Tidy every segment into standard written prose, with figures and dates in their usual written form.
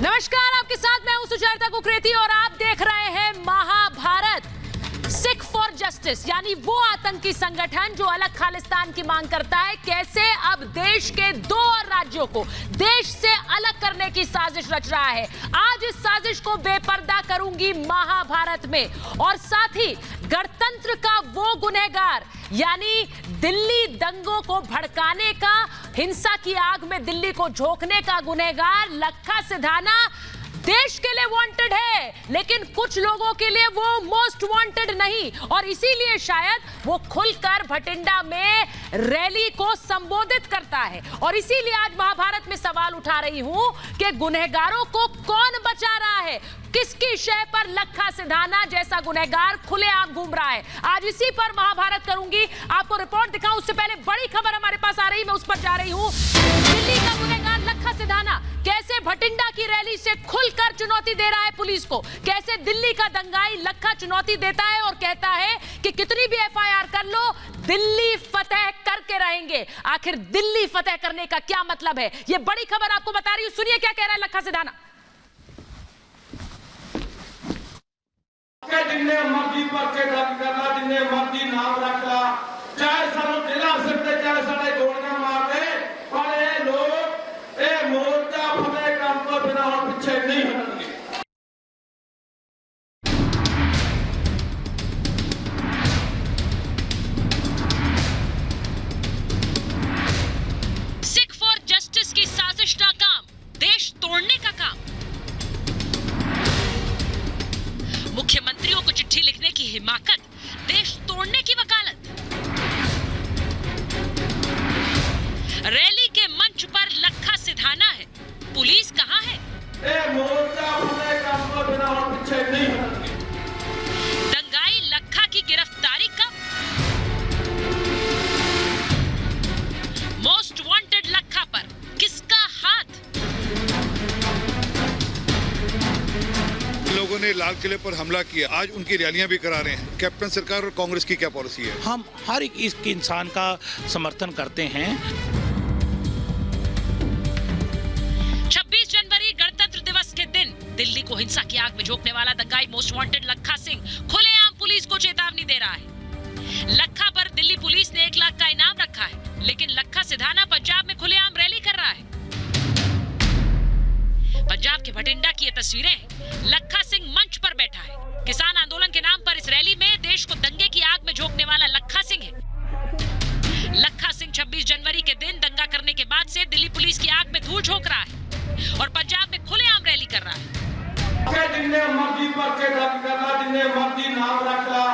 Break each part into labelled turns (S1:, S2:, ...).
S1: नमस्कार, आपके साथ मैं हूं सुचेता कुकरेती और आप देख रहे हैं महाभारत। सिख फॉर जस्टिस यानी वो आतंकी संगठन जो अलग खालिस्तान की मांग करता है, कैसे अब देश के 2 और राज्यों को देश से अलग करने की साजिश रच रहा है। आज इस साजिश को बेपर्दा करूंगी महाभारत में, और साथ ही गणतंत्र का वो गुनहगार यानी दिल्ली दंगों को भड़काने का, हिंसा की आग में दिल्ली को झोंकने का गुनहगार लखा सिधाना देश के लिए वांटेड है, लेकिन कुछ लोगों के लिए वो मोस्ट वांटेड नहीं, और इसीलिए शायद वो खुलकर भटिंडा में रैली को संबोधित करता है। और इसीलिए आज महाभारत में सवाल उठा रही हूं कि गुनहगारों को कौन बचा रहा है, किसकी शय पर लखा सिधाना जैसा गुनहगार खुलेआम घूम रहा है। आज इसी पर महाभारत करूंगी। आपको रिपोर्ट दिखाऊं उससे पहले बड़ी खबर हमारे पास आ रही, मैं उस पर जा रही हूं। दिल्ली का गुनहगार लखा सिधाना कैसे भटिंडा की रैली से खुलकर चुनौती दे रहा है पुलिस को, कैसे दिल्ली का दंगाई लखा चुनौती देता है और कहता है कि कितनी भी एफआईआर कर लो, दिल्ली फतेह करके रहेंगे। आखिर दिल्ली फतेह करने का क्या मतलब है, ये बड़ी खबर आपको बता रही हूं। सुनिए क्या कह रहा है लखा सिधाना।
S2: जिन्ने मर्जी पर्चे दर्ज करना, जिन्ने मर्जी नाम रख ला, चाहे सानू जिला सकते, चाहे साडे गोलियां मार दे, पर ये लोग ये मोर्चा फतेह करने तो बिना हम पीछे नहीं हटणगे।
S1: सिख फॉर जस्टिस की साजिश नाकाम, देश तोड़ने का काम। मुख्यमंत्रियों को चिट्ठी लिखने की हिमाकत, देश तोड़ने की वकालत। रैली के मंच पर लखा सिधाना है, पुलिस कहां है?
S2: मोर्चा फतेह करने तो बिना हम पीछे नहीं हटणगे।
S1: दंगाई लखा की गिरफ्तारी कब? मोस्ट वांटेड लखा पर किसका हाथ?
S3: लोगों ने लाल किले पर हमला किया, आज उनकी रैलियां भी करा रहे हैं। कैप्टन सरकार और कांग्रेस की क्या पॉलिसी है?
S4: हम हर एक इस इंसान का समर्थन करते हैं।
S1: 26 जनवरी गणतंत्र दिवस के दिन दिल्ली को हिंसा की आग में झोंकने वाला दंगाई मोस्ट वांटेड लखा सिंह खुलेआम पुलिस को चेतावनी दे रहा है। लखा पर दिल्ली पुलिस ने 1 लाख का इनाम रखा है, लेकिन लखा सिधाना पंजाब में खुलेआम रैली कर रहा है। पंजाब के भटिंडा की ये तस्वीरें हैं। लखा सिंह मंच पर बैठा है। किसान आंदोलन के नाम पर इस रैली में देश को दंगे की आग में झोंकने वाला लखा सिंह है। लखा सिंह 26 जनवरी के दिन दंगा करने के बाद से दिल्ली पुलिस की आग में धूल झोंक रहा है और पंजाब में खुलेआम रैली कर रहा है।
S2: जिन्ने मर्जी पर्चे दर्ज करना, जिन्ने मर्जी नाम रख ला,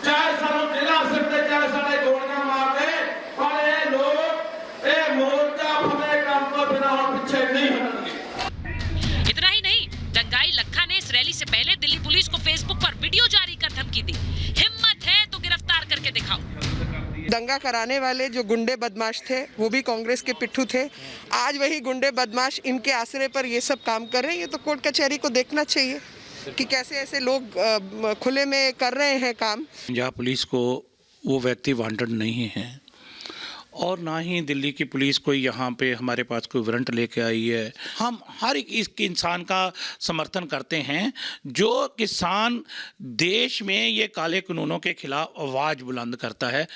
S2: चाहे सानू जिला सकते, चाहे साडे गोलियां मार दे, पर ये लोग ये मोर्चा फतेह करने तो बिना हम पीछे नहीं हटणगे।
S1: इतना ही नहीं, दंगाई लखा ने इस रैली से पहले दिल्ली पुलिस को फेसबुक पर वीडियो जारी कर धमकी दी, हिम्मत है तो गिरफ्तार करके दिखाओ।
S5: दंगा कराने वाले जो गुंडे बदमाश थे वो भी कांग्रेस के पिट्ठू थे। आज वही गुंडे बदमाश इनके आसरे पर ये सब काम कर रहे हैं। ये तो कोर्ट कचहरी को देखना चाहिए कि कैसे ऐसे लोग खुले में कर रहे हैं काम।
S4: पंजाब पुलिस को वो व्यक्ति वांटेड नहीं है और ना ही दिल्ली की पुलिस कोई यहाँ पे हमारे पास कोई वारंट लेके आई है। हम हर एक इस इंसान का समर्थन करते हैं जो किसान देश में ये काले कानूनों के खिलाफ आवाज बुलंद करता है।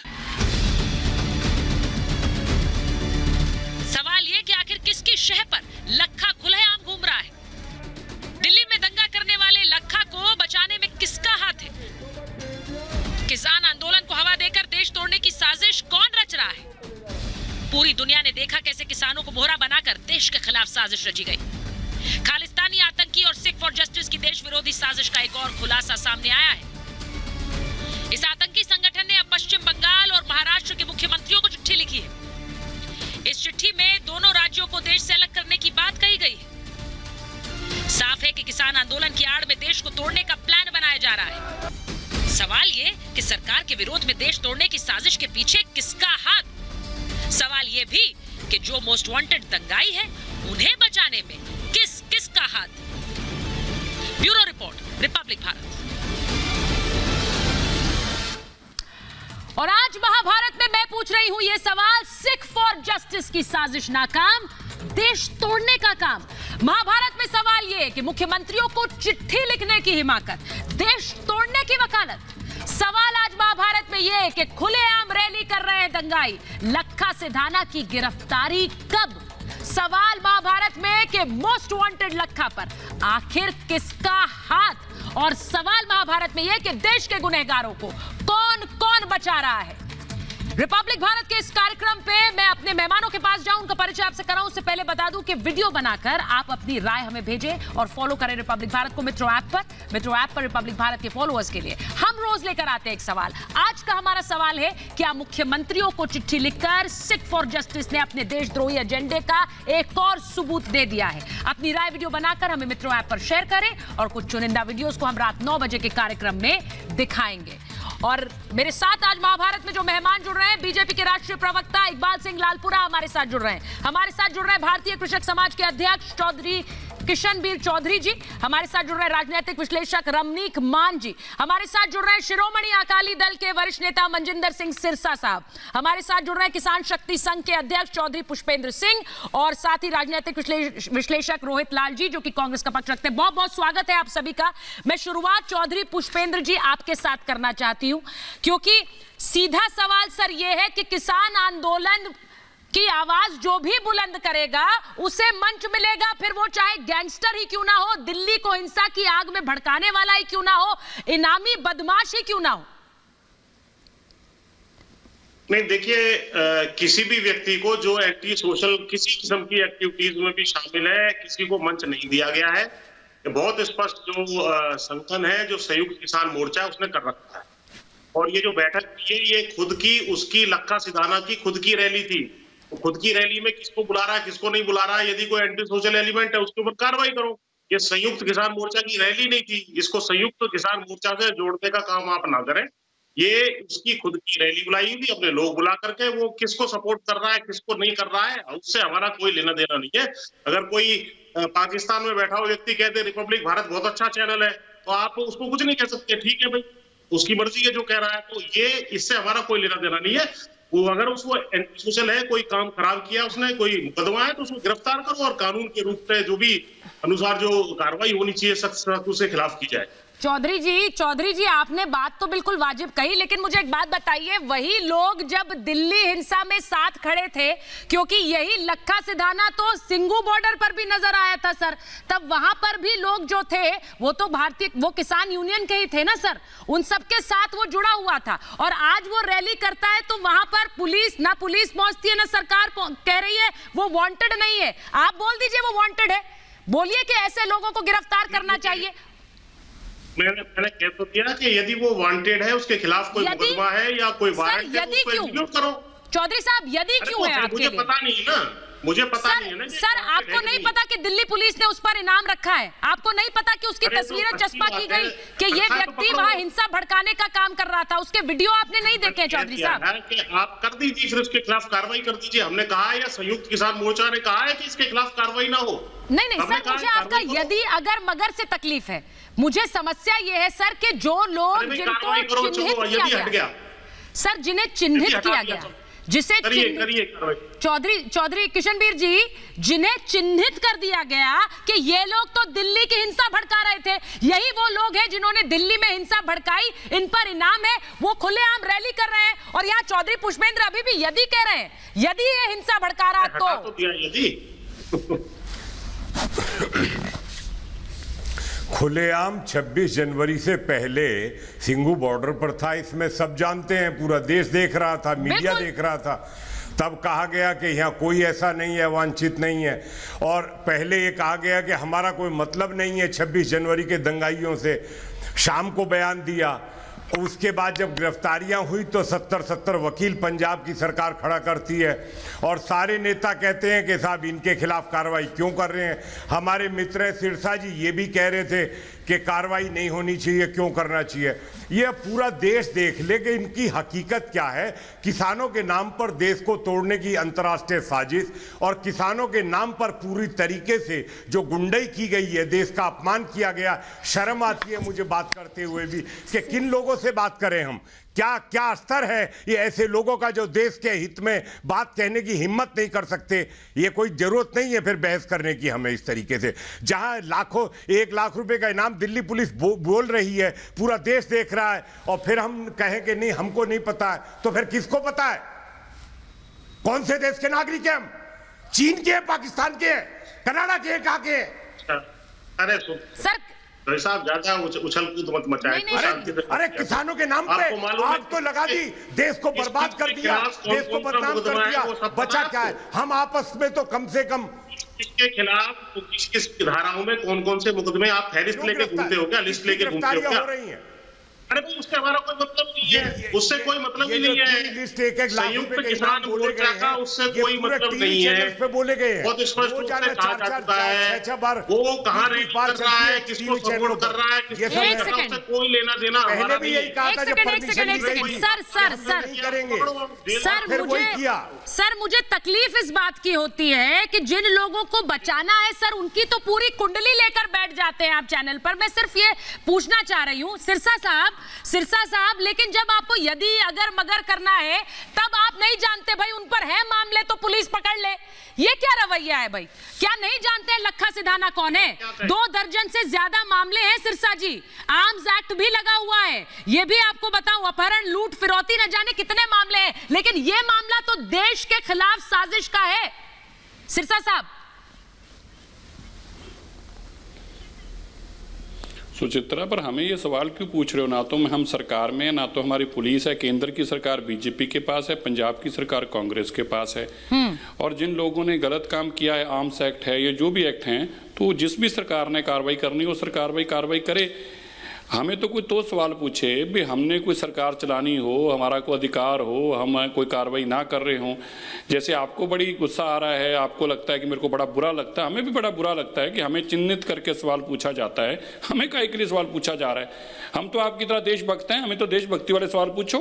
S1: सवाल ये कि आखिर किसकी शह पर लखा खुलेआम घूम रहा है? दिल्ली में दंगा करने वाले लखा को बचाने में किसका हाथ है? किसान आंदोलन को हवा देकर देश तोड़ने की साजिश कौन रच रहा है? पूरी दुनिया ने देखा कैसे किसानों को मोहरा बनाकर देश के खिलाफ साजिश रची गई। खालिस्तानी आतंकी और सिख फॉर जस्टिस की देश विरोधी साजिश का एक और खुलासा सामने आया है। इस आतंकी संगठन ने अब पश्चिम बंगाल और महाराष्ट्र के मुख्यमंत्रियों को चिट्ठी लिखी है। इस चिट्ठी में दोनों राज्यों को देश से अलग करने की बात कही गई है। साफ है कि किसान आंदोलन की आड़ में देश को तोड़ने का प्लान बनाया जा रहा है। सवाल ये कि सरकार के विरोध में देश तोड़ने की साजिश के पीछे किसका हाथ? सवाल ये भी कि जो मोस्ट वांटेड दंगाई है उन्हें बचाने में किसका हाथ? Bureau report, Republic Bharat. और आज महाभारत में मैं पूछ रही हूं ये सवाल, सिख फॉर जस्टिस की साजिश नाकाम, देश तोड़ने का काम। महाभारत में सवाल यह कि मुख्यमंत्रियों को चिट्ठी लिखने की हिमाकत, देश तोड़ने की वकालत। सवाल आज महाभारत में यह है कि खुलेआम रैली कर रहे हैं दंगाई, लखा सिधाना की गिरफ्तारी कब? सवाल महाभारत में कि मोस्ट वांटेड लखा पर आखिर किसका हाथ? और सवाल महाभारत में यह कि देश के गुनहगारों को कौन कौन बचा रहा है? रिपब्लिक भारत के इस कार्यक्रम पे मैं अपने मेहमानों के पास जाऊं, उनका परिचय आपसे कराऊं। उससे पहले बता दूं कि वीडियो बनाकर आप अपनी राय हमें भेजें और फॉलो करें रिपब्लिक भारत को मेट्रो ऐप पर। मेट्रो ऐप पर रिपब्लिक भारत के फॉलोअर्स के लिए हम रोज लेकर आते हैं एक सवाल। आज का हमारा सवाल है, क्या मुख्यमंत्रियों को चिट्ठी लिखकर सिख फॉर जस्टिस ने अपने देशद्रोही एजेंडे का एक और सबूत दे दिया है? अपनी राय वीडियो बनाकर हमें मेट्रो ऐप पर शेयर करें और कुछ चुनिंदा वीडियोस को हम रात 9 बजे के कार्यक्रम में दिखाएंगे। और मेरे साथ आज महाभारत में जो मेहमान जुड़ रहे हैं, बीजेपी के राष्ट्रीय प्रवक्ता इकबाल सिंह लालपुरा हमारे साथ जुड़ रहे हैं। हमारे साथ जुड़ रहे हैं भारतीय कृषक समाज के अध्यक्ष चौधरी किशनबीर चौधरी जी। हमारे साथ जुड़ रहे हैं राजनीतिक विश्लेषक रमनीक मान जी। हमारे साथ जुड़ रहे हैं शिरोमणि अकाली दल के वरिष्ठ नेता मंजिंदर सिंह सिरसा साहब। हमारे साथ जुड़ रहे हैं किसान शक्ति संघ के अध्यक्ष चौधरी पुष्पेंद्र सिंह और साथ ही राजनीतिक विश्लेषक रोहित लाल जी, जो कि कांग्रेस का पक्ष रखते हैं। बहुत बहुत स्वागत है आप सभी का। मैं शुरुआत चौधरी पुष्पेंद्र जी आपके साथ करना चाहती हूं, क्योंकि सीधा सवाल सर यह है कि किसान आंदोलन की आवाज जो भी बुलंद करेगा उसे मंच मिलेगा, फिर वो चाहे गैंगस्टर ही क्यों ना हो, दिल्ली को हिंसा की आग में भड़काने वाला ही क्यों ना हो, इनामी बदमाश ही क्यों ना हो।
S6: नहीं, देखिए, किसी भी व्यक्ति को जो एंटी सोशल किसी किस्म की एक्टिविटीज में भी शामिल है, किसी को मंच नहीं दिया गया है। बहुत स्पष्ट जो संगठन है, जो संयुक्त किसान मोर्चा है, उसने कर रखा है। और ये जो बैठक की है, ये खुद की उसकी लखा सिधाना की खुद की रैली थी। तो खुद की रैली में किसको बुला रहा है, किसको नहीं बुला रहा है, यदि कोई एंटी सोशल एलिमेंट है उसके ऊपर कार्रवाई करो। ये संयुक्त किसान मोर्चा की रैली नहीं थी, इसको संयुक्त किसान मोर्चा से जोड़ने का काम आप ना करें। ये उसकी खुद की रैली बुलाई थी, अपने लोग बुला करके। वो किसको सपोर्ट कर रहा है, किसको नहीं कर रहा है, उससे हमारा कोई लेना देना नहीं है। अगर कोई पाकिस्तान में बैठा हुआ व्यक्ति कहते रिपब्लिक भारत बहुत अच्छा चैनल है, तो आप उसको कुछ नहीं कह सकते। ठीक है भाई, उसकी मर्जी है जो कह रहा है। तो ये इससे हमारा कोई लेना देना नहीं है। वो अगर उसको एंटी सोशल है, कोई काम खराब किया उसने, कोई मुकदमा है, तो उसको गिरफ्तार करो और कानून के रूप में जो भी अनुसार जो कार्रवाई होनी चाहिए सख्त उसके खिलाफ की जाए।
S1: चौधरी जी आपने बात तो बिल्कुल वाजिब कही, लेकिन मुझे एक बात बताइए, वही लोग जब दिल्ली हिंसा में साथ खड़े थे, क्योंकि यही लखा सिधाना तो सिंगू बॉर्डर पर भी नजर आया था सर, तब वहां पर भी लोग जो थे वो तो वो किसान यूनियन के ही थे ना सर, उन सबके साथ वो जुड़ा हुआ था। और आज वो रैली करता है तो वहां पर पुलिस पहुंचती है ना सरकार कह रही है वो वांटेड नहीं है। आप बोल दीजिए वो वांटेड है, बोलिए कि ऐसे लोगों को गिरफ्तार करना चाहिए।
S6: मैंने कह तो दिया कि यदि वो वांटेड है, उसके खिलाफ कोई मुकदमा है या कोई वारंट है, तो उसको एग्जीक्यूट करो।
S1: चौधरी साहब, यदि क्यों है आपके लिए?
S6: मुझे पता नहीं ना, मुझे पता नहीं है ना।
S1: सर आपको नहीं पता कि दिल्ली पुलिस ने उस पर इनाम रखा है? आपको नहीं पता कि उसकी तस्वीरें चस्पा की गई कि ये व्यक्ति वहां हिंसा भड़काने का काम कर रहा था? उसके वीडियो आपने नहीं देखे चौधरी साहब?
S6: आप कर दीजिए, फिर उसके खिलाफ कार्रवाई कर दीजिए। हमने कहा है या संयुक्त किसान मोर्चा ने कहा है कि इसके खिलाफ कार्रवाई ना हो?
S1: नहीं सर, मुझे आपका यदि अगर मगर से तकलीफ है, मुझे समस्या ये है सर कि जो लोग जिनको चिन्हित किया गया, सर जिन्हें चिन्हित किया गया, जिसे चौधरी किशनबीर जी, जिन्हें चिन्हित कर दिया गया कि ये लोग तो दिल्ली की हिंसा भड़का रहे थे, यही वो लोग हैं जिन्होंने दिल्ली में हिंसा भड़काई, इन पर इनाम है, वो खुलेआम रैली कर रहे हैं। और यहाँ चौधरी पुष्पेंद्र अभी भी यदि कह रहे हैं, यदि ये हिंसा भड़का रहा तो
S7: खुलेआम 26 जनवरी से पहले सिंगू बॉर्डर पर था, इसमें सब जानते हैं, पूरा देश देख रहा था, मीडिया देख रहा था। तब कहा गया कि यहाँ कोई ऐसा नहीं है, वांछित नहीं है। और पहले ये कहा गया कि हमारा कोई मतलब नहीं है 26 जनवरी के दंगाइयों से। शाम को बयान दिया। उसके बाद जब गिरफ्तारियां हुई तो 70 वकील पंजाब की सरकार खड़ा करती है और सारे नेता कहते हैं कि साहब इनके खिलाफ कार्रवाई क्यों कर रहे हैं। हमारे मित्र सिरसा जी ये भी कह रहे थे कि कार्रवाई नहीं होनी चाहिए, क्यों करना चाहिए। ये पूरा देश देख ले कि इनकी हकीकत क्या है। किसानों के नाम पर देश को तोड़ने की अंतर्राष्ट्रीय साजिश और किसानों के नाम पर पूरी तरीके से जो गुंडाई की गई है, देश का अपमान किया गया। शर्म आती है मुझे बात करते हुए भी कि किन लोगों से बात करें हम, क्या क्या स्तर है ये ऐसे लोगों का जो देश के हित में बात कहने की हिम्मत नहीं कर सकते। ये कोई जरूरत नहीं है फिर बहस करने की हमें इस तरीके से। जहां लाखों 1 लाख रुपए का इनाम दिल्ली पुलिस बोल रही है, पूरा देश देख रहा है, और फिर हम कहें कि नहीं हमको नहीं पता है, तो फिर किसको पता है? कौन से देश के नागरिक हैं हम? चीन के, पाकिस्तान के, कनाडा के, कहां के?
S6: अरे
S1: सर
S6: साहब ज्यादा उछल कूद मत मचाएं।
S7: अरे किसानों के नाम पे आग तो लगा दी, देश को बर्बाद कर दिया, देश को बदनाम कर दिया, बचा क्या है? हम आपस में तो कम से कम
S6: इसके खिलाफ किस किस धाराओं में कौन कौन से मुकदमे आप फहरिस्त लेके घूमते हो क्या? लिस्ट लेके घूमते हो क्या?
S7: हो रही है।
S6: अरे भाई उससे हमारा कोई मतलब नहीं है, उससे कोई मतलब ही नहीं है। संयुक्त किसान मोर्चा का उससे कोई मतलब नहीं है।
S7: बोले गए
S6: बहुत स्पष्ट रूप से कहा जा चुका है वो कहाँ रेट कर रहा है, किसको सपोर्ट कर रहा है, किससे कोई लेना देना हमारा नहीं
S1: है। सर मुझे तकलीफ इस बात की होती है कि जिन लोगों को बचाना है सर उनकी तो पूरी कुंडली लेकर बैठ जाते हैं आप चैनल पर। मैं सिर्फ ये पूछना चाह रही हूँ सिरसा साहब, लेकिन जब आपको यदि अगर मगर करना है तब आप नहीं जानते भाई उन पर है मामले तो पुलिस पकड़ ले। ये क्या रवैया है भाई? क्या नहीं जानते हैं लखा सिधाना कौन है? 2 दर्जन से ज्यादा मामले हैं सिरसा जी, आर्म्स एक्ट भी लगा हुआ है। ये भी आपको बताऊं, अपहरण, लूट, फिरौती न जाने कितने मामले हैं, लेकिन ये मामला तो देश के खिलाफ साजिश का है। सिरसा साहब
S8: सुचित्रा, पर हमें ये सवाल क्यों पूछ रहे हो? ना तो हम सरकार में, ना तो हमारी पुलिस है। केंद्र की सरकार बीजेपी के पास है, पंजाब की सरकार कांग्रेस के पास है। और जिन लोगों ने गलत काम किया है, आर्म्स एक्ट है, ये जो भी एक्ट हैं, तो जिस भी सरकार ने कार्रवाई करनी हो सरकार कार्रवाई करे। हमें तो कोई तो सवाल पूछे भी, हमने कोई सरकार चलानी हो, हमारा कोई अधिकार हो, हम कोई कार्रवाई ना कर रहे हों। जैसे आपको बड़ी गुस्सा आ रहा है, आपको लगता है कि मेरे को बड़ा बुरा लगता है, हमें भी बड़ा बुरा लगता है कि हमें चिन्हित करके सवाल पूछा जाता है। हमें काहे के लिए सवाल पूछा जा रहा है? हम तो आपकी तरह देशभक्त हैं, हमें तो देशभक्ति वाले सवाल पूछो।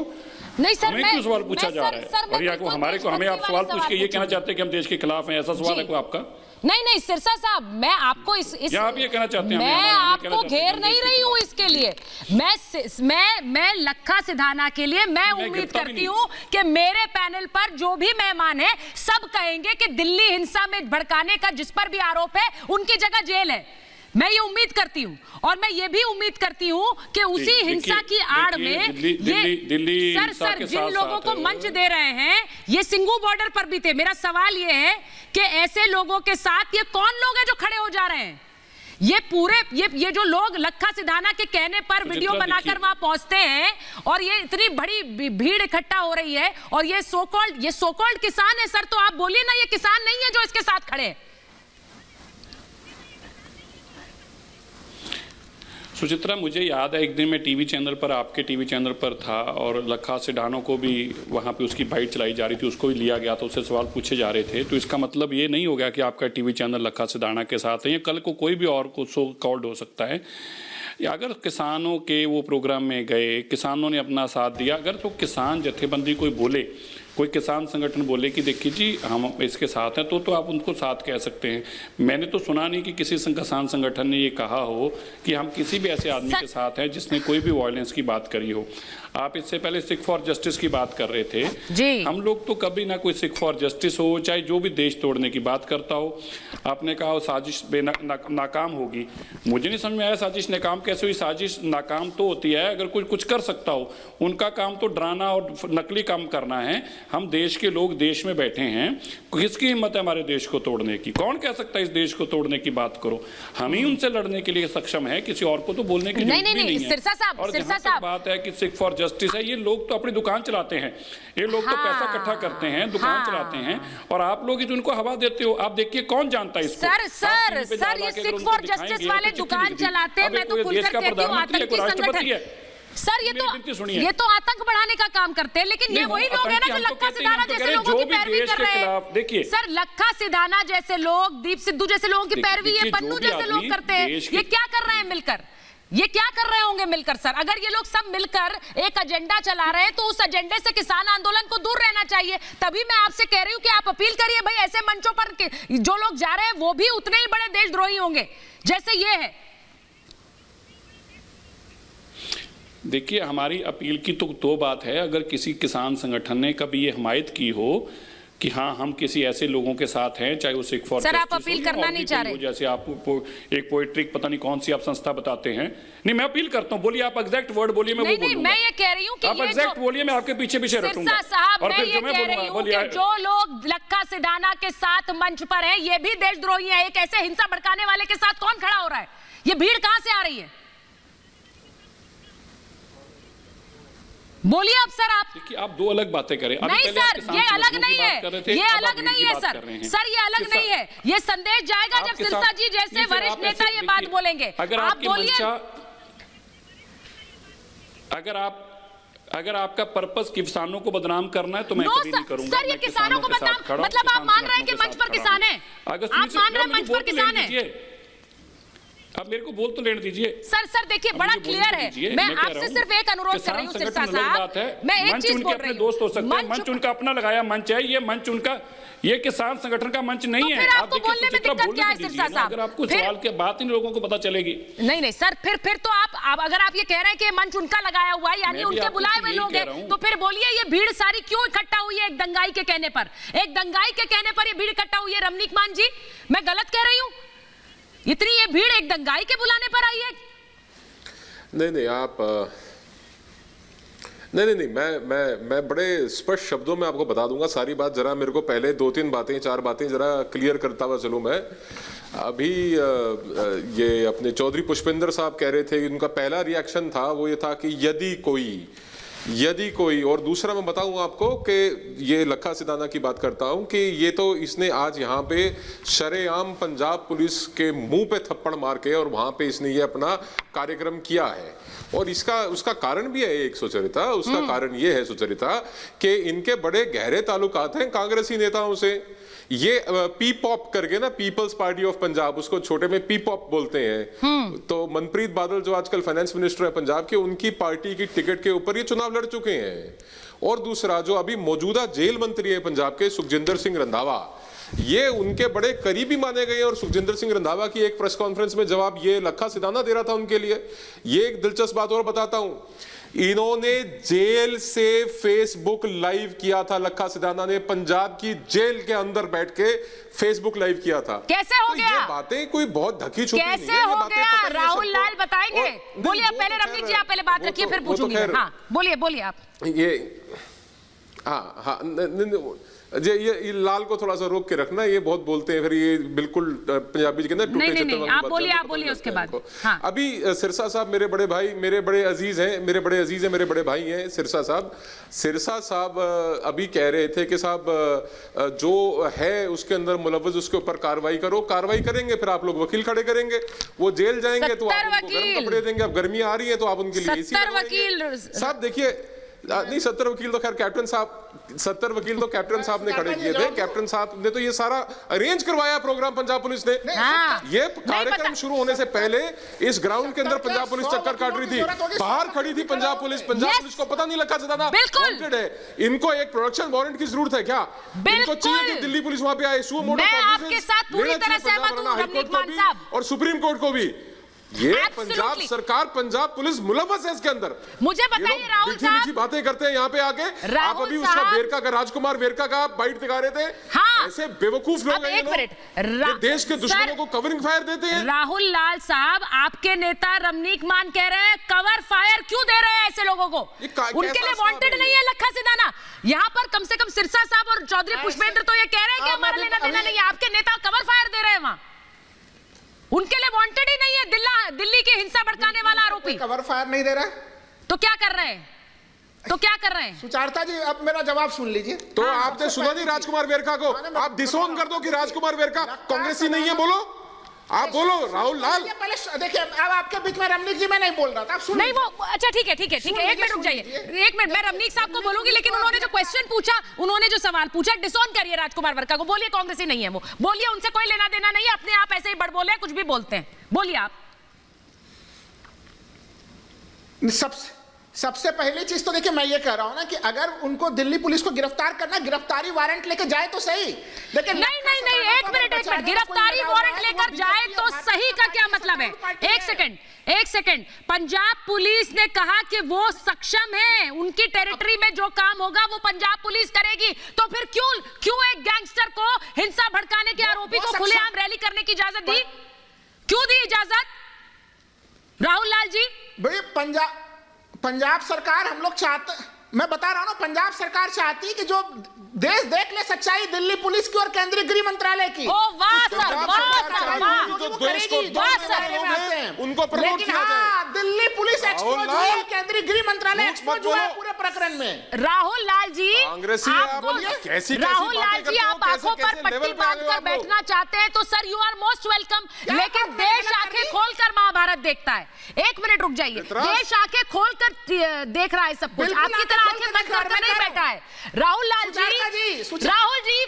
S1: नहीं सर,
S8: हमें क्यों सवाल पूछा जा रहा है? और या को हमें आप सवाल पूछ के ये कहना चाहते हैं कि हम देश के खिलाफ हैं, ऐसा सवाल है कोई आपका?
S1: नहीं सिरसा साहब, मैं आपको इस
S8: आप ये कहना चाहते हैं?
S1: मैं आपको घेर नहीं रही हूँ इसके लिए। मैं लखा सिधाना के लिए मैं उम्मीद करती हूँ कि मेरे पैनल पर जो भी मेहमान है सब कहेंगे कि दिल्ली हिंसा में भड़काने का जिस पर भी आरोप है उनकी जगह जेल है। मैं ये उम्मीद करती हूँ, और मैं ये भी उम्मीद करती हूँ कि उसी हिंसा की आड़ में ये सर जिन लोगों को मंच दे रहे हैं ये सिंगू बॉर्डर पर भी थे। मेरा सवाल ये है कि ऐसे लोगों के साथ ये कौन लोग हैं जो खड़े हो जा रहे हैं? ये पूरे ये जो लोग लखा सिधाना के कहने पर वीडियो बनाकर वहां पहुंचते हैं और ये इतनी बड़ी भीड़ इकट्ठा हो रही है, और ये सो कॉल्ड किसान है। सर तो आप बोलिए ना, ये किसान नहीं है जो इसके साथ खड़े हैं।
S8: सुचित्रा, मुझे याद है एक दिन मैं टीवी चैनल पर, आपके टीवी चैनल पर था, और लखा सिधाना को भी वहाँ पे उसकी बाइट चलाई जा रही थी, उसको भी लिया गया था, उससे सवाल पूछे जा रहे थे। तो इसका मतलब ये नहीं हो गया कि आपका टीवी चैनल लखा सिधाना के साथ है, या कल को कोई भी और को सो कॉल्ड हो सकता है। या अगर किसानों के वो प्रोग्राम में गए, किसानों ने अपना साथ दिया, अगर तो किसान जत्थेबंदी कोई बोले, कोई किसान संगठन बोले कि देखिए जी हम इसके साथ हैं, तो आप उनको साथ कह सकते हैं। मैंने तो सुना नहीं कि किसी किसान संगठन ने ये कहा हो कि हम किसी भी ऐसे आदमी के साथ हैं जिसने कोई भी वायलेंस की बात करी हो। आप इससे पहले सिख फॉर जस्टिस की बात कर रहे थे
S1: जी।
S8: हम लोग तो कभी ना कोई सिख फॉर जस्टिस हो, चाहे जो भी देश तोड़ने की बात करता हो। आपने कहा वो साजिश नाकाम होगी, मुझे नहीं समझ में आया साजिश नाकाम कैसे हुई। साजिश नाकाम तो होती है अगर कोई कुछ कर सकता हो, उनका काम तो डराना और नकली काम करना है। हम देश के लोग देश में बैठे हैं, किसकी हिम्मत है हमारे देश को तोड़ने की? कौन कह सकता है इस देश को तोड़ने की बात करो? हम ही उनसे लड़ने के लिए सक्षम है, किसी और को तो बोलने की जरूरत नहीं है। और जहां तक बात है कि सिख फॉर जस्टिस है, ये लोग तो अपनी दुकान चलाते हैं, ये लोग तो पैसा इकट्ठा करते हैं, दुकान चलाते हैं, और आप लोग ही तो उनको हवा देते हो। आप देखिए कौन जानता है इसको?
S1: सर ये सिख फॉर जस्टिस वाले दुकान चलाते हैं, मैं तो खुलकर कहती हूँ आतंकी संगठन। सर ये तो आतंक बढ़ाने का काम करते हैं, लेकिन ये वही लोग हैं ना जो लखा सिधाना जैसे लोगों की पैरवी कर रहे हैं। देखिए सर, लखा सिधाना जैसे लोग, दीप सिद्धू जैसे लोगों की पैरवी ये पन्नू जैसे लोग करते हैं। ये क्या कर रहे हैं मिलकर? ये क्या कर रहे होंगे मिलकर? सर अगर ये लोग सब मिलकर एक एजेंडा चला रहे हैं तो उस एजेंडे से किसान आंदोलन को दूर रहना चाहिए। तभी मैं आपसे कह रही हूं कि आप अपील करिए भाई, ऐसे मंचों पर जो लोग जा रहे हैं वो भी उतने ही बड़े देशद्रोही होंगे जैसे ये है।
S8: देखिए, हमारी अपील की तो दो बात है। अगर किसी किसान संगठन ने कभी ये हिमायत की हो कि हाँ हम किसी ऐसे लोगों के साथ हैं, चाहे वो सिख फॉर
S1: सर, आप
S8: जस्टिस
S1: अपील
S8: हो,
S1: करना
S8: और
S1: नहीं
S8: भी
S1: चाह
S8: कोई हो,
S1: रहे।
S8: जैसे आप एक पोएट्रिक पता नहीं कौन सी आप संस्था बताते हैं। नहीं, मैं अपील करता हूँ, बोलिए आप एग्जैक्ट वर्ड बोलिए, मैं वो
S1: नहीं,
S8: बोलूंगा।
S1: मैं ये कह रही हूँ कि
S8: आप
S1: ये
S8: एग्जैक्ट
S1: जो
S8: बोलिए, मैं आपके पीछे पीछे रटूंगा।
S1: सिरसा साहब,
S8: और
S1: मैं
S8: फिर
S1: ये
S8: जो मैं
S1: कह रही
S8: बोलूंगा,
S1: हूँ
S8: बोलिए।
S1: कि जो लोग लक्का सिडाना के साथ मंच पर हैं, ये भी देशद्रोही हैं। एक ऐसे हिंसा भड़काने वाले के साथ कौन खड़ा हो रहा है? ये भीड़ कहां से आ रही है? बोलिए अब सर आप।
S8: देखिए, आप दो अलग बातें करें। अभी
S1: नहीं
S8: पहले आप
S1: सर,
S8: किसान
S1: ये अलग
S8: संगठनों की
S1: नहीं
S8: बात कर रहे
S1: है,
S8: थे,
S1: ये
S8: अब आप
S1: अलग
S8: भीड़
S1: नहीं
S8: की
S1: है
S8: बात
S1: सर।
S8: कर रहे हैं।
S1: सर, ये अलग नहीं है। ये संदेश जाएगा जब
S8: आपके
S1: सिरसा
S8: साथ-
S1: जी जैसे
S8: नहीं, फिर
S1: वरिष्ठ
S8: आप
S1: नेता
S8: ऐसे-
S1: ये बात
S8: देखिए,
S1: बोलेंगे।
S8: अगर
S1: आप
S8: आपकी
S1: बोलिए।
S8: मंशा, अगर आपका पर्पस किसानों को बदनाम करना है तो मैं
S1: नो
S8: कभी नहीं करूंगा।
S1: सर, ये
S8: मैं
S1: किसानों को
S8: के साथ
S1: बदनाम
S8: खड़ा हूं,
S1: मतलब आप
S8: किसान
S1: मान रहे हैं कि
S8: संगठनों
S1: मंच
S8: के
S1: पर
S8: साथ
S1: किसान
S8: खड़ा
S1: है?
S8: हूं।
S1: आप मान रहे हैं मंच पर किसान है?
S8: अब मेरे को बोल तो लेने दीजिए।
S1: सर देखिए, बड़ा क्लियर है। मैं आपसे सिर्फ एक अनुरोध कर रही हूँ सिरसा साहब, मैं एक चीज बोल रही हूँ।
S8: दोस्त हो सकते हैं, मंच उनका अपना लगाया मंच है, ये मंच उनका, ये किसान संगठन का मंच नहीं है।
S1: फिर आपको बोलने में दिक्कत क्या है सिरसा साहब?
S8: अगर आपको सवाल के बात इन लोगों को पता चलेगी।
S1: नहीं सर, फिर तो आप अगर आप ये कह रहे हैं कि मंच उनका लगाया हुआ है, यानी उनके बुलाए हुए लोग हैं, तो फिर बोलिए ये भीड़ सारी क्यों इकट्ठा हुई है एक दंगाई के कहने पर? एक दंगाई के कहने पर ये भीड़ इकट्ठा हुई है रमनीक मान जी? मैं गलत कह रही हूँ? इतनी ये भीड़ एक दंगाई के बुलाने पर आई है?
S9: नहीं आप नहीं मैं बड़े स्पष्ट शब्दों में आपको बता दूंगा सारी बात। जरा मेरे को पहले 2-3 बातें 4 बातें जरा क्लियर करता हुआ चलूं। मैं अभी ये अपने चौधरी पुष्पेंद्र साहब कह रहे थे कि उनका पहला रिएक्शन था वो ये था कि यदि कोई और दूसरा मैं बताऊं आपको कि ये लक्खा सिडाना की बात करता हूं कि ये तो इसने आज यहाँ पे शरेआम पंजाब पुलिस के मुंह पे थप्पड़ मार के और वहां पे इसने ये अपना कार्यक्रम किया है। और उसका कारण भी है एक सुचरिता, उसका कारण ये है सुचरिता कि इनके बड़े गहरे ताल्लुकात हैं कांग्रेसी नेताओं से। ये पीपॉप करके ना, पीपल्स पार्टी ऑफ पंजाब, उसको छोटे में पीपॉप बोलते हैं। तो मनप्रीत बादल जो आजकल फाइनेंस मिनिस्टर है पंजाब के, उनकी पार्टी की टिकट के ऊपर ये चुनाव लड़ चुके हैं। और दूसरा जो अभी मौजूदा जेल मंत्री है पंजाब के, सुखजिंदर सिंह रंधावा, ये उनके बड़े करीबी माने गए। और सुखजिंदर सिंह रंधावा की एक प्रेस कॉन्फ्रेंस में जवाब ये लक्खा सिडाना दे रहा था उनके लिए। ये एक दिलचस्प बात और बताता हूं, इन्होंने जेल से फेसबुक लाइव किया था। लक्खा सिडाना ने पंजाब की जेल के अंदर बैठ के फेसबुक लाइव किया था।
S1: कैसे हो गया?
S9: ये बातें कोई बहुत ढकी छुपी नहीं है।
S1: कैसे हो गया? राहुल लाल बताएंगे। बोलिए पहले, रमनीक जी आप पहले बात रखिए, फिर पूछूंगी। हाँ बोलिए आप।
S9: ये हाँ ये लाल को थोड़ा सा रोक के रखना, ये बहुत बोलते हैं, फिर ये बिल्कुल पंजाबी जी के अंदर टूटे चित्ते वाली बात करते हैं।
S1: आप बोलिए उसके बाद।
S9: हाँ। अभी सिरसा साहब मेरे बड़े भाई, मेरे बड़े अजीज हैं, मेरे बड़े भाई हैं सिरसा साहब अभी कह रहे थे कि साहब जो है उसके अंदर मुलव्वस, उसके ऊपर कार्रवाई करो। कार्रवाई करेंगे फिर आप लोग वकील खड़े करेंगे, वो जेल जाएंगे तो आप उनको गर्म कपड़े देंगे। अब गर्मी आ रही है तो आप उनके लिए एसी लगवाएंगे। साहब देखिए, नहीं 70 वकील तो खैर कैप्टन साहब ने खड़े किए थे। कैप्टन साहब ने तो ये सारा अरेंज करवाया प्रोग्राम पंजाब पुलिस ने। ये कार्यक्रम शुरू होने से पहले इस ग्राउंड के अंदर पंजाब पुलिस चक्कर काट रही थी, बाहर खड़ी थी पंजाब पुलिस को पता नहीं लगा सिडाना वांटेड है। इनको एक प्रोडक्शन वारंट की जरूरत है क्या? इनको चाहिए कि दिल्ली पुलिस वहां पे आए,
S1: मैं आपके साथ पूरी तरह सहमत हूं रमनीक मान साहब,
S9: और सुप्रीम कोर्ट को भी। ये पंजाब सरकार, पंजाब पुलिस मुलव्वस है इसके अंदर।
S1: मुझे बताइए राहुल साहब,
S9: मीठी बातें करते हैं यहाँ पे आके। आप अभी उसका वेरका का, राजकुमार वेरका का बाइट दिखा रहे थे। हाँ। ऐसे बेवकूफ लोग हैं ये देश के दुश्मनों को कवरिंग फायर देते हैं।
S1: राहुल लाल साहब, आपके नेता रमनीक मान कह रहे हैं कवर फायर क्यों दे रहे हैं ऐसे लोगों को? उनके लिए वांटेड नहीं है लक्खा सिडाना। यहाँ पर कम से कम सिरसा साहब और चौधरी पुष्पेंद्र तो ये कह रहे हैं कि हमारा लेना देना नहीं है। आपके नेता कवर फायर दे रहे हैं वहां, उनके लिए वांटेड ही नहीं है दिल्ली की हिंसा भड़काने वाला आरोपी।
S10: कवर फायर नहीं दे रहा है
S1: तो क्या कर रहे हैं?
S10: सुचारता जी अब मेरा जवाब सुन लीजिए।
S9: तो आपने सुना नहीं राजकुमार वेरका को? आप डिसोन कर दो कि राजकुमार वेरका कांग्रेसी नहीं है। बोलो, आप बोलो राहुल लाल।
S10: पहले देखिए, अब आपके बीच में रमनीक जी मैं नहीं बोल रहा था, आप सुन
S1: नहीं वो अच्छा ठीक है एक मिनट रुक जाइए, एक मिनट। मैं रमनीक साहब को बोलूंगी, लेकिन उन्होंने जो क्वेश्चन पूछा, उन्होंने जो सवाल पूछा, डिसोन करिए राजकुमार वर्का को। बोलिए कांग्रेसी नहीं है वो, बोलिए उनसे कोई लेना देना नहीं है, अपने आप ऐसे ही बड़ बोले कुछ भी बोलते हैं। बोलिए आप।
S10: सबसे पहली चीज तो देखिए मैं ये कह रहा हूं ना कि अगर उनको दिल्ली पुलिस को गिरफ्तार करना, गिरफ्तारी वारंट लेके जाए तो सही, लेकिन
S1: नहीं, एक मिनट, गिरफ्तारी वारंट लेकर जाए तो सही का क्या मतलब है? एक सेकंड, पंजाब पुलिस ने कहा कि वो सक्षम है, उनकी टेरिटरी में जो काम होगा वो पंजाब पुलिस करेगी, तो फिर क्यों एक गैंगस्टर को हिंसा भड़काने के आरोपी को खुलेआम रैली करने की इजाजत दी? क्यों दी इजाजत राहुल लाल जी?
S10: भाई पंजाब सरकार, हम लोग चाहते, मैं बता रहा हूं ना, पंजाब सरकार चाहती कि जो देश देख ले सच्चाई दिल्ली पुलिस की और केंद्रीय गृह मंत्रालय की।
S1: ओ वाह सर, वाह,
S9: उनको प्रमोट किया जाए।
S10: दिल्ली पुलिस एक्सपोज हुई है, केंद्रीय गृह मंत्रालय एक्सपोज हुआ है पूरे प्रकरण में।
S1: राहुल लाल जी,
S9: आप
S1: राहुल लाल जी, आप आंखों पर पट्टी बांधकर बैठना चाहते हैं तो sir you are most welcome, लेकिन देश आंखें खोलकर महाभारत देखता है। एक मिनट रुक जाइए, देश आंखें खोलकर देख रहा है सब कुछ, आपकी तरह आंखें बंद करके नहीं बैठा है। Rahul Lal ji,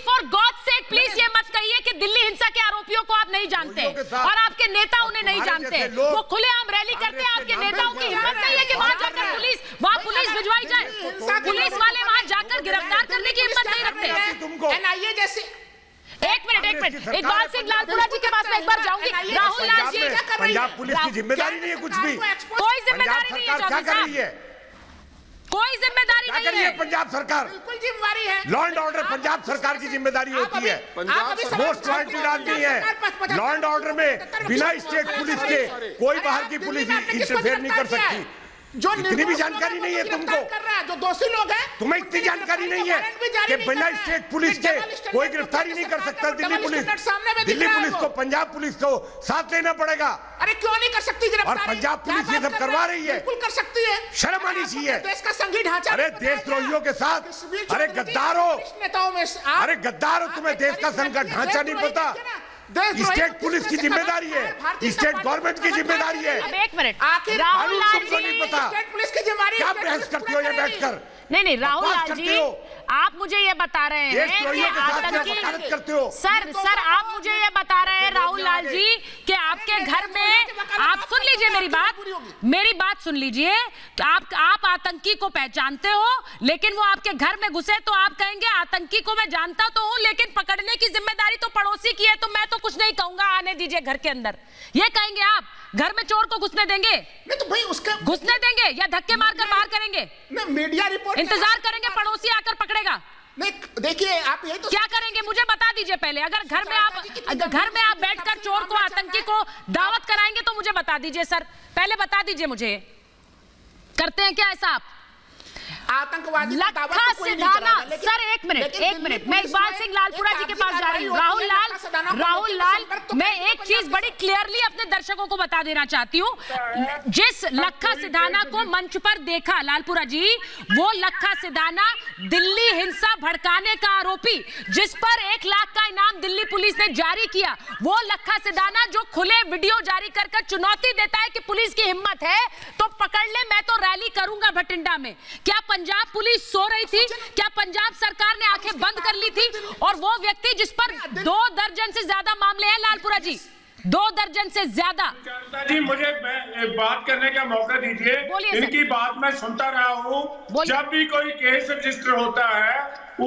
S1: for God sake please ये मत कहिए कि दिल्ली हिंसा के आरोपियों को आप नहीं जानते और आपके नेता उन्हें नहीं जानते। वो खुलेआम रैली करते हैं, आपके नेताओं की हिम्मत नहीं है कि वहां जाकर वहां पुलिस भिजवाई जाए, पुलिस वाले वहां जाकर गिरफ्तार करने की हिम्मत नहीं रखते।
S10: एनआईए जैसे
S1: एक मिनट, इकबाल सिंह लालपुरा जी के पास मैं एक बार जाऊंगी। राहुल लाल जी,
S7: पंजाब पुलिस की जिम्मेदारी नहीं है कुछ भी,
S1: कोई जिम्मेदारी नहीं है,
S7: क्या कर रही है?
S1: कोई जिम्मेदारी नहीं है।
S7: पंजाब सरकार
S10: बिल्कुल जिम्मेदारी है,
S7: लॉ एंड ऑर्डर पंजाब सरकार की जिम्मेदारी होती है। मोस्ट वांटेड आदमी है, लॉ एंड ऑर्डर में बिना स्टेट पुलिस के कोई बाहर की पुलिस इंटरफेयर नहीं कर सकती।
S10: जो
S7: इतनी भी जानकारी नहीं है तुमको,
S10: जो दोषी लोग हैं,
S7: तुम्हें इतनी जानकारी नहीं है कि बिना स्टेट पुलिस के कोई गिरफ्तारी नहीं कर सकता दिल्ली पुलिस। दिल्ली पुलिस को पंजाब पुलिस को साथ लेना पड़ेगा।
S10: अरे क्यों नहीं कर सकती गिरफ्तारी?
S7: और पंजाब पुलिस ये सब करवा रही है,
S10: बिल्कुल कर सकती है,
S7: शर्म आनी चाहिए।
S10: देश का संघीय ढांचा,
S7: अरे देशद्रोहियों के साथ, अरे गद्दारों,
S10: नेताओं में
S7: अरे गद्दारों, तुम्हें देश का संघीय ढांचा नहीं पता? स्टेट पुलिस की जिम्मेदारी है, स्टेट गवर्नमेंट की जिम्मेदारी है।
S1: अब एक मिनट,
S10: आखिर
S1: राहुल लाल
S7: तुमको नहीं
S1: जी,
S7: पता?
S10: स्टेट पुलिस की जिम्मेदारी,
S7: क्या बहस करती हो ये बैठकर?
S1: नहीं, राहुल
S7: बकवास
S1: लाल
S7: करते
S1: जी,
S7: हो।
S1: आप मुझे ये बता रहे हैं कि
S7: वकालत करते हो।
S1: सर आप मुझे ये बता रहे हैं राहुल लाल जी कि आपके घर में, आप सुन लीजिए मेरी बात सुन लीजिए, आप आतंकी को पहचानते हो, लेकिन वो आपके घर में घुसे तो आप कहेंगे आतंकी को मैं जानता तो हूं, लेकिन पकड़ने की जिम्मेदारी तो पड़ोसी की है, तो मैं तो कुछ नहीं कहूंगा, आने दीजिए घर के अंदर, ये कहेंगे आप? घर में चोर को घुसने देंगे?
S10: नहीं तो भाई उसका
S1: घुसने देंगे या धक्के मारकर बाहर करेंगे?
S10: मीडिया रिपोर्ट,
S1: इंतजार करेंगे पड़ोसी आकर पकड़ेगा?
S10: नहीं देखिए आप यही तो
S1: क्या करेंगे मुझे बता दीजिए पहले। अगर घर में आप बैठकर चोर को, आतंकी को दावत कराएंगे तो मुझे बता दीजिए सर, पहले बता दीजिए मुझे, करते हैं क्या ऐसा आप?
S10: आतंकवादी
S1: लखा सिधाना, सर एक मिनट, मैं इकबाल सिंह लालपुरा जी के पास जा रही हूँ। राहुल लाल, मैं एक चीज बड़ी क्लियरली अपने दर्शकों को बता देना चाहती हूँ, जिस लखा सिधाना को मंच पर देखा लालपुरा जी, वो लखा सिधाना दिल्ली हिंसा भड़काने का आरोपी, जिस पर 1 लाख का इनाम दिल्ली पुलिस ने जारी किया, वो लखा सिधाना जो खुले वीडियो जारी कर चुनौती देता है कि पुलिस की हिम्मत है तो पकड़ ले, मैं तो रैली करूंगा भटिंडा में। क्या पंजाब पुलिस सो रही थी? क्या पंजाब सरकार ने आंखें बंद कर ली थी? और वो व्यक्ति जिस पर 2 दर्जन से ज्यादा मामले हैं लालपुरा जी, 2 दर्जन से ज्यादा।
S2: जी मुझे बात करने का मौका दीजिए, इनकी बात मैं सुनता रहा हूँ। जब भी कोई केस रजिस्टर होता है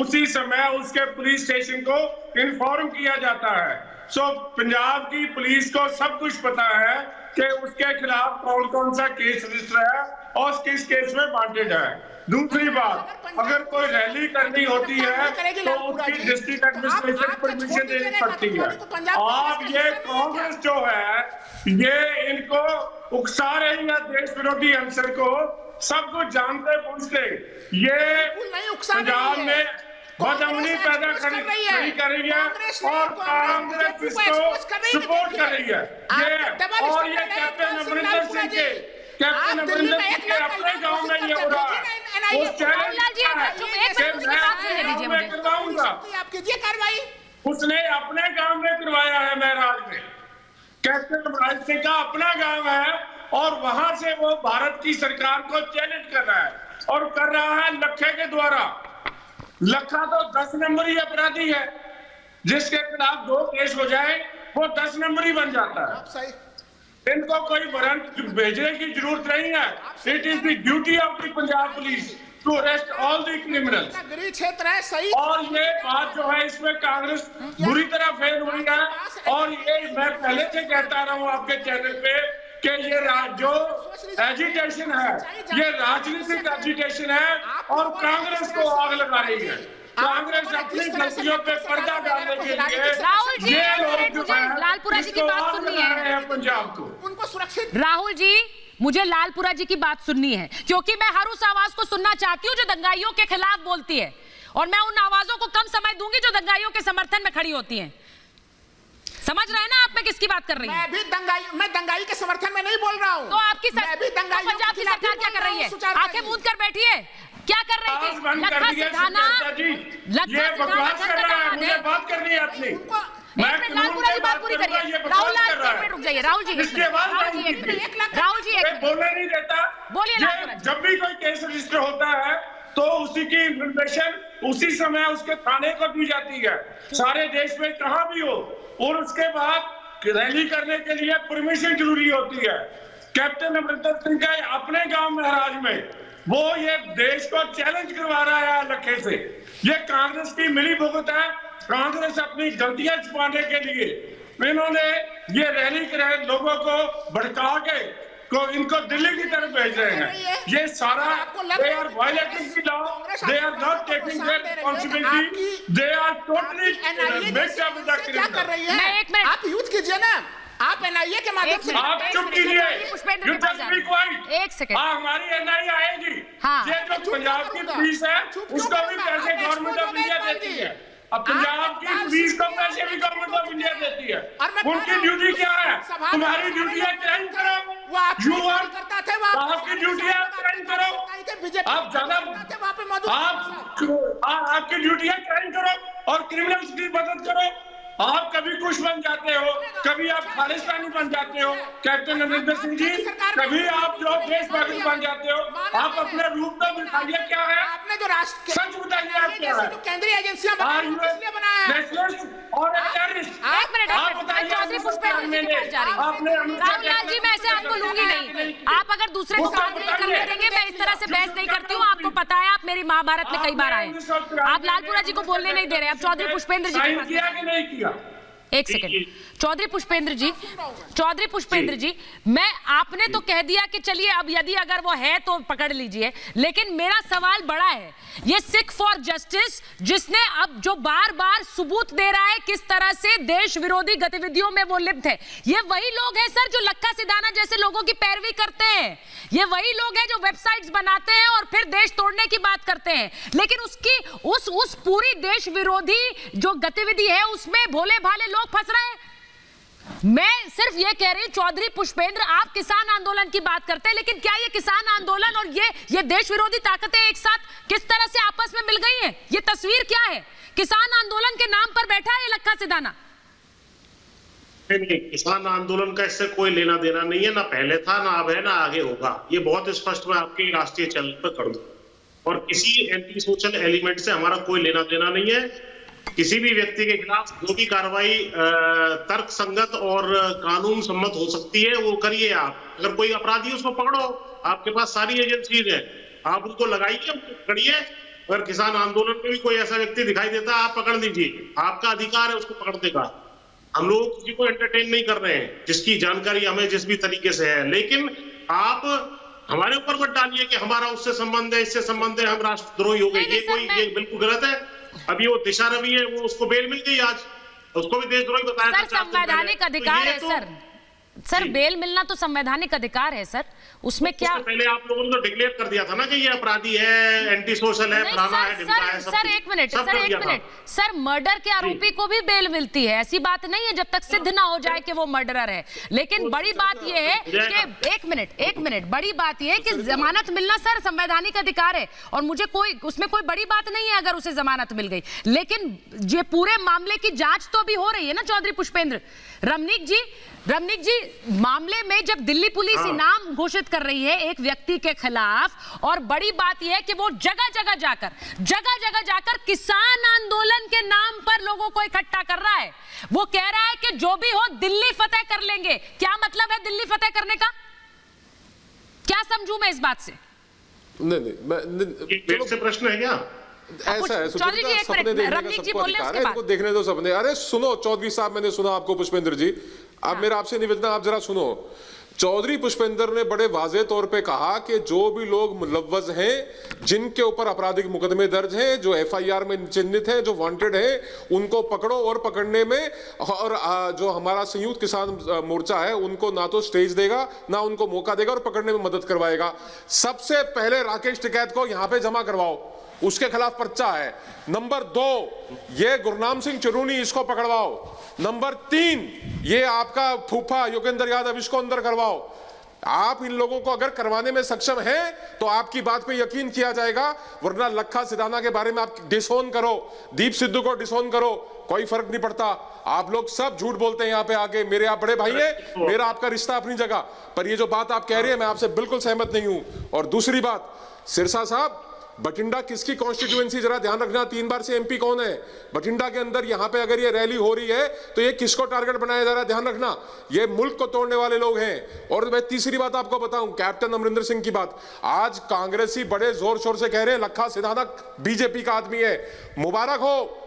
S2: उसी समय उसके पुलिस स्टेशन को इन्फॉर्म किया जाता है। सो पंजाब की पुलिस को सब कुछ पता है कि उसके खिलाफ कौन कौन सा केस रजिस्टर है और किस केस में वांटेड है। दूसरी बात, अगर कोई रैली करनी होती है तो उसकी डिस्ट्रिक्ट एडमिनिस्ट्रेशन परमिशन देनी पड़ती है। आप ये कांग्रेस जो है ये इनको उकसा रही है देश विरोधी अंसर को, सब कुछ जानते पूछते ये पंजाब में बदअमनी पैदा कर रही है और कांग्रेस इसको सपोर्ट कर रही है। और ये कैप्टन अमरिंदर सिंह के अपने गांव में ये हो रहा है। उसने अपने गांव में करवाया है, महराज में, कैप्टन अमरिंदर सिंह का अपना गांव है और वहां से वो भारत की सरकार को चैलेंज कर रहा है और कर रहा है लखे के द्वारा। लखा तो 10 नंबरी अपराधी है, जिसके खिलाफ 2 केस हो जाए वो 10 नंबरी बन जाता है। इनको कोई वारंट भेजने की जरूरत नहीं है। It is the duty of the Punjab police to arrest all the criminals.
S10: गृह क्षेत्र है, सही।
S2: और ये बात जो है इसमें कांग्रेस बुरी तरह फेल हुई है। और ये मैं पहले से कहता रहा हूँ आपके चैनल पे कि ये जो एजिटेशन है ये राजनीतिक एजिटेशन है और कांग्रेस को आग लगा रही है। कांग्रेस अपनी गलतियों पे पर्दा डालने के लिए
S1: राहुल जी,
S2: ये लोग जो है
S1: लालपुरा जी की बात सुननी है
S2: पंजाब को।
S10: उनको सुरक्षित।
S1: राहुल जी, मुझे लालपुरा जी की बात सुननी है क्योंकि मैं हर उस आवाज को सुनना चाहती हूँ जो दंगाइयों के खिलाफ बोलती है, और मैं उन आवाजों को कम समय दूंगी जो दंगाइयों के समर्थन में खड़ी होती हैं। समझ रहे हैं ना आप मैं किसकी बात कर रही हूँ?
S10: मैं दंगाई के समर्थन में नहीं बोल रहा हूँ।
S1: तो आपकी पंजाब की सरकार क्या कर रही है? आंखें मूंद कर बैठी है। क्या कर रही थी? लखा सिधाना
S2: मुझे बात करनी है अपनी।
S1: लालपुरा जी बात पूरी करिए। राहुल लाल रुक जाइए। राहुल जी राहुल जी
S2: बोलने नहीं देता।
S1: बोलिए।
S2: जब भी कोई केस रजिस्टर होता है तो उसी की इंफॉर्मेशन उसी समय उसके थाने को दी जाती है, सारे देश में कहाँ भी हो। और उसके बाद रैली करने के लिए परमिशन जरूरी होती है। कैप्टन अमरिंदर सिंह का अपने गांव महाराज में वो ये देश को चैलेंज करवा रहा है लखे से। ये कांग्रेस की मिली भुगत है। कांग्रेस अपनी गलतियां छुपाने के लिए इन्होंने ये रैली कराए, लोगों को भड़का के इनको दिल्ली की तरफ भेज रहे हैं। ये सारा they are violating the law, they are not taking their responsibility, they are totally mixed up with the
S10: क्या कर रही है? आप यूज कीजिए ना, आप एनआईए के माध्यम से।
S2: आप चुप कीजिए, यू जस्ट बी क्वाइट।
S1: एक सेकंड।
S2: हमारी एनआईए आएगी।
S1: हाँ।
S2: ये जो पंजाब की पुलिस है उसको भी पैसे गवर्नमेंट ऑफ इंडिया देती है। अब पंजाब की पुलिस को पैसे भी गवर्नमेंट ऑफ इंडिया देती है। उनकी ड्यूटी क्या है? तुम्हारी ड्यूटी है क्राइम करो। यू आर आपकी ड्यूटी है क्राइम करो। आप ज्यादा आपकी ड्यूटी है क्राइम करो और क्रिमिनल्स की मदद करो। आप कभी कुछ बन जाते हो, कभी आप खालिस्तानी बन जाते हो कैप्टन अमरिंदर सिंह जी, कभी आप जो देशभक्त बन जाते हो। आप अपने रूप में दिखाइए क्या है,
S10: आपने जो राष्ट्र
S2: सच बताइए आप क्या है।
S10: केंद्रीय एजेंसियां बनाया है
S2: और टेररिस्ट।
S1: एक मिनट चौधरी पुष्पेंद्र जी के पास जा रही हूं। राहुल लाल जी, मैं ऐसे आपको लूंगी नहीं। आप अगर दूसरे को बात नहीं करने देंगे, मैं इस तरह से बहस नहीं करती हूँ। आपको पता है आप मेरी महाभारत में कई बार आए। आप लालपुरा जी को बोलने नहीं दे रहे। आप चौधरी पुष्पेंद्र जी के पास
S2: किया कि नहीं किया?
S1: एक सेकंड। चौधरी पुष्पेंद्र जी, मैं आपने तो कह दिया कि चलिए अब यदि अगर वो है तो पकड़ लीजिए, लेकिन मेरा सवाल बड़ा है। ये सिख फॉर जस्टिस जिसने अब जो बार बार सबूत दे रहा है किस तरह से देश विरोधी गतिविधियों में वो लिप्त है, ये वही लोग हैं सर जो लक्का सिधाना जैसे लोगों की पैरवी करते हैं। ये वही लोग हैं जो वेबसाइट्स बनाते हैं और फिर देश तोड़ने की बात करते हैं। लेकिन उसकी उस पूरी देश विरोधी जो गतिविधि है उसमें भोले भाले लोग फंस रहे हैं। मैं सिर्फ ये कह रही हूं चौधरी पुष्पेंद्र, आप किसान आंदोलन की बात करते हैं, लेकिन क्या ये किसान आंदोलन और ये देश विरोधी ताकतें एक साथ किस तरह से आपस में मिल गई हैं? ये तस्वीर क्या है? किसान आंदोलन के नाम पर बैठा है ये लक्का सिधाना।
S6: नहीं, किसान आंदोलन का इससे कोई लेना देना नहीं है, ना पहले था, ना अब है, ना आगे होगा। ये बहुत स्पष्ट मैं आपके राष्ट्रीय चैनल पर कर दूं। और किसी एंटी सोशल एलिमेंट से हमारा कोई लेना देना नहीं है। किसी भी व्यक्ति के खिलाफ जो भी कार्रवाई तर्क संगत और कानून सम्मत हो सकती है वो करिए। आप अगर कोई अपराधी उसको पकड़ो, आपके पास सारी एजेंसीज है, आप उसको लगाइए, उसको पकड़िए। अगर किसान आंदोलन में भी कोई ऐसा व्यक्ति दिखाई देता है आप पकड़ लीजिए, आपका अधिकार है उसको पकड़ने का। हम लोग किसी को एंटरटेन नहीं कर रहे हैं, जिसकी जानकारी हमें जिस भी तरीके से है। लेकिन आप हमारे ऊपर मत डालिए कि हमारा उससे संबंध है, इससे संबंध है, हम राष्ट्रद्रोही हो गए। ये बिल्कुल गलत है। अभी वो दिशा रवि है, वो उसको बेल मिल गई आज, उसको भी देशद्रोही बताया।
S1: सर संवैधानिक अधिकार है सर बेल मिलना तो संवैधानिक अधिकार है सर, उसमें क्या?
S6: पहले आप लोगों ने तो डिक्लेयर कर दिया था ना कि ये अपराधी है, एंटी सोशल है, फलाना है,
S1: सर एक मिनट सर मर्डर के आरोपी को भी बेल मिलती है, ऐसी बात नहीं है जब तक सिद्ध ना हो जाए कि वो मर्डरर है। लेकिन बड़ी बात ये है कि एक मिनट बड़ी बात ये है कि जमानत मिलना सर संवैधानिक अधिकार है और मुझे उसमें कोई बड़ी बात नहीं है अगर उसे जमानत मिल गई। लेकिन ये पूरे मामले की जांच तो अभी हो रही है ना चौधरी पुष्पेंद्र। रमनीक जी मामले में जब दिल्ली पुलिस इनाम घोषित कर रही है एक व्यक्ति के खिलाफ, और बड़ी बात यह है कि वो जगह जगह जाकर किसान आंदोलन के नाम पर लोगों को इकट्ठा कर रहा है। वो कह रहा है कि जो भी हो दिल्ली फतेह कर लेंगे। क्या मतलब है दिल्ली फतेह करने का? क्या समझू मैं इस बात से?
S6: नहीं, से प्रश्न है क्या?
S9: ऐसा है
S1: चौधरी जी, एक मिनट, रमनीक जी बोल रहे हैं, उसके बाद
S9: इनको देखने दो सपने। अरे सुनो चौधरी साहब, मैंने सुना आपको पुष्पेंद्र जी, अब मेरा आपसे निवेदन, आप जरा सुनो। चौधरी पुष्पेंद्र ने बड़े वाजे तौर पे कहा कि जो भी लोग मुलव्वस हैं, जिनके ऊपर आपराधिक मुकदमे दर्ज हैं, जो एफआईआर में चिन्हित हैं, जो वांटेड हैं, उनको पकड़ो। और पकड़ने में और जो हमारा संयुक्त किसान मोर्चा है उनको ना तो स्टेज देगा ना उनको मौका देगा और पकड़ने में मदद करवाएगा। सबसे पहले राकेश टिकैत को यहां पे जमा करवाओ, उसके खिलाफ पर्चा है। नंबर 2, ये गुरनाम सिंह चिरूनी, इसको पकड़वाओ। नंबर 3, ये आपका फूफा योगेंद्र यादव, इसको अंदर करवाओ। आप इन लोगों को अगर करवाने में सक्षम हैं तो आपकी बात पे यकीन किया जाएगा, वरना लखा सिधाना के बारे में आप डिसोन करो, दीप सिद्धू को डिसोन करो, कोई फर्क नहीं पड़ता। आप लोग सब झूठ बोलते हैं यहाँ पे आके। मेरे आप बड़े भाई हैं, मेरा आपका रिश्ता अपनी जगह, पर ये जो बात आप कह रहे हैं मैं आपसे बिल्कुल सहमत नहीं हूं। और दूसरी बात, सिरसा साहब, बठिंडा किसकी कॉन्स्टिट्यूएंसी जरा ध्यान रखना, 3 बार से एमपी कौन है बठिंडा के अंदर? यहां पे अगर ये रैली हो रही है तो ये किसको टारगेट बनाया जा रहा है, ध्यान रखना। ये मुल्क को तोड़ने वाले लोग हैं। और मैं तीसरी बात आपको बताऊं, कैप्टन अमरिंदर सिंह की बात, आज कांग्रेसी बड़े जोर शोर से कह रहे हैं लखा सिधाना बीजेपी का आदमी है। मुबारक हो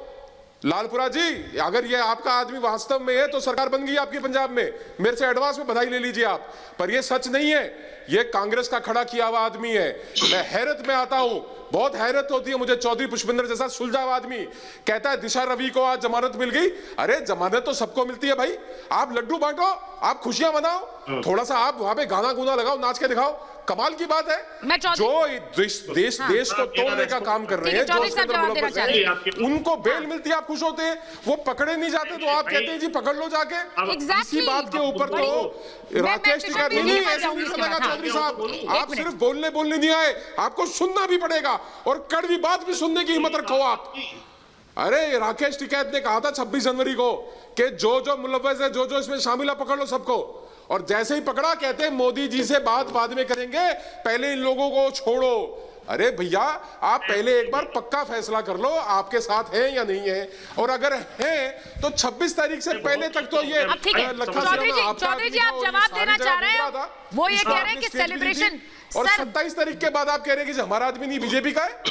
S9: लालपुरा जी, अगर ये आपका आदमी वास्तव में है तो सरकार बन गई आपकी पंजाब में, मेरे से एडवांस में बधाई ले लीजिए आप। पर ये सच नहीं है, ये कांग्रेस का खड़ा किया हुआ आदमी है। मैं हैरत में आता हूं, बहुत हैरत होती है मुझे। चौधरी पुष्पेंद्र जैसा सुलझा हुआ आदमी कहता है दिशा रवि को आज जमानत मिल गई। अरे जमानत तो सबको मिलती है भाई, आप लड्डू बांटो, आप खुशियां मनाओ, थोड़ा सा आप वहां पे गाना गुना लगाओ, नाच के दिखाओ, कमाल की बात है। जो देश को तोड़ने का काम कर रहे हैं, जो उसके अंदर मुलव्वस हैं, उनको बेल मिलती है, आप खुश होते हैं। वो पकड़े नहीं जाते तो आप कहते हैं जी पकड़ लो जाके। इसी बात के ऊपर तो राकेश टिकैत नहीं, ऐसा नहीं चलेगा चौधरी साहब। आप सिर्फ बोलने नहीं आए, आपको सुनना भी पड़ेगा और कड़वी बात भी सुनने की हिम्मत रखो आप। अरे राकेश टिकैत ने कहा था 26 जनवरी को कि जो मुलव्वस है, जो इसमें शामिल है, पकड़ लो सबको। और जैसे ही पकड़ा कहते हैं मोदी जी से बात बाद में करेंगे, पहले इन लोगों को छोड़ो। अरे भैया, आप पहले एक बार पक्का फैसला कर लो आपके साथ हैं या नहीं है, और अगर हैं तो 26 तारीख से पहले तक तो ये
S1: चौधरी जी आप जवाब देना चाह रहे हैं, वो ये कह रहे हैं कि सेलिब्रेशन,
S9: और 27 तारीख के बाद आप कह रहे हैं कि हमारा आदमी नहीं बीजेपी का है।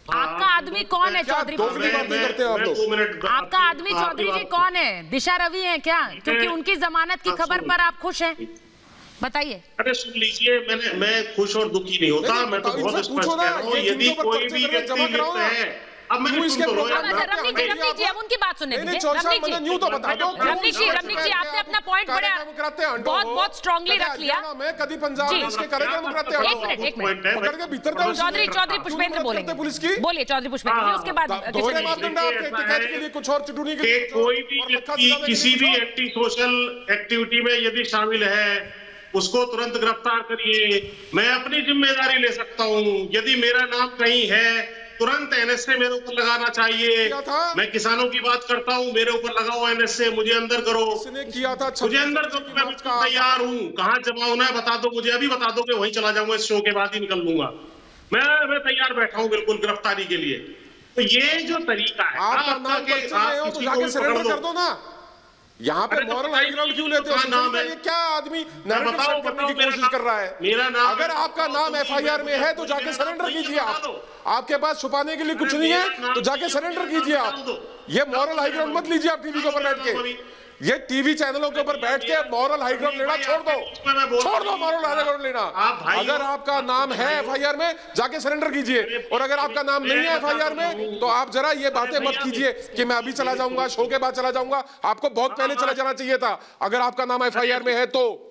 S1: आपका आदमी कौन है चौधरी? आपका आदमी चौधरी जी कौन है? दिशा रवि है क्या? क्योंकि उनकी जमानत की खबर पर आप खुश हैं, बताइए।
S6: अरे सुन लीजिए, मैं खुश और दुखी नहीं होता, मैं तो बहुत स्पष्ट कह रहा हूँ, यदि कोई भी व्यक्ति लिप्त है, अब मैं
S1: रमनीक जी अब उनकी बात सुनने दीजिए। रमनीक जी आपने अपना पॉइंट बहुत स्ट्रांगली रख लिया। चौधरी पुष्पेंद्र बोलेंगे, बोलिए चौधरी पुष्पेंद्र जी, उसके बाद
S9: कुछ और चुटुनी के
S6: कोई भी व्यक्ति किसी भी एंटी सोशल एक्टिविटी में यदि शामिल है उसको तुरंत गिरफ्तार करिए। मैं अपनी जिम्मेदारी ले सकता हूँ, यदि मेरा नाम कहीं है तुरंत एनएसए मेरे ऊपर लगाना चाहिए। मैं किसानों की बात करता हूँ, मेरे ऊपर लगाओ एनएसए, मुझे अंदर करो,
S9: किया था
S6: मुझे अंदर करो, मैं तैयार हूँ। कहाँ जमा होना है बता दो मुझे, अभी बता दो कि वहीं चला जाऊंगा, इस शो के बाद ही निकल लूंगा। मैं तैयार बैठा हूँ बिल्कुल गिरफ्तारी के लिए। तो ये जो तरीका है,
S9: कर दो ना, यहाँ पे मॉरल हाई ग्राउंड क्यों लेते हो? ये क्या आदमी नैरेटिव करने की कोशिश कर रहा है?
S6: मेरा नाम,
S9: अगर आपका नाम एफआईआर में है तो जाके सरेंडर कीजिए आप। आपके पास छुपाने के लिए कुछ नहीं है तो जाके सरेंडर कीजिए आप। ये मॉरल हाई ग्राउंड मत लीजिए आप टीवी के ऊपर बैठ के। ये टीवी चैनलों के ऊपर बैठ के मॉरल हाई ग्राउंड लेना छोड़ दो मॉरल हाई ग्राउंड लेना। अगर आपका नाम है एफआईआर में जाके सरेंडर कीजिए, और अगर आपका नाम नहीं है एफआईआर में तो आप जरा ये बातें मत कीजिए कि मैं अभी चला जाऊंगा, शो के बाद चला जाऊंगा। आपको बहुत पहले चला जाना चाहिए था अगर आपका नाम एफआईआर में है तो।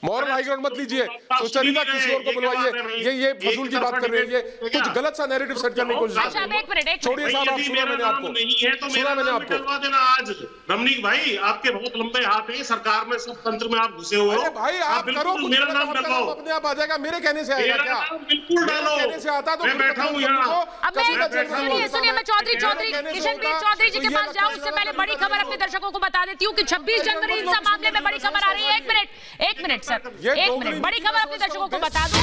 S9: मॉरल हाई ग्राउंड मत लीजिए, सुचरिता किसी और को बुलवाइए। ये फजूल की बात कर रहे हैं, ये कुछ गलत सा नैरेटिव सेट करने की कोशिश कर रहे हैं। छोड़िए साहब, आप सुना मैंने आपको,
S6: नहीं है तो
S9: सुना मैंने आपको।
S6: निकलवा देना आज। रमनीक भाई, आपके बहुत लंबे हाथ हैं, सरकार में सब तंत्र में आप घुसे हुए हो।
S9: भाई आप करो,
S6: मेरा नाम डलवाओ,
S9: अपने आप आ जाएगा। मेरे कहने से आएगा क्या?
S6: बिल्कुल डालो,
S9: कहने से आता तो
S6: मैं बैठा हूँ यहाँ।
S1: सुनिए, मैं चौधरी किशनवीर चौधरी जी के पास जाऊं उससे पहले बड़ी खबर अपने दर्शकों को बता देती हूँ कि 26 जनवरी हिंसा मामले में बड़ी खबर आ रही है। एक मिनट सर, एक मिनट, बड़ी खबर अपने दर्शकों को बता दूं।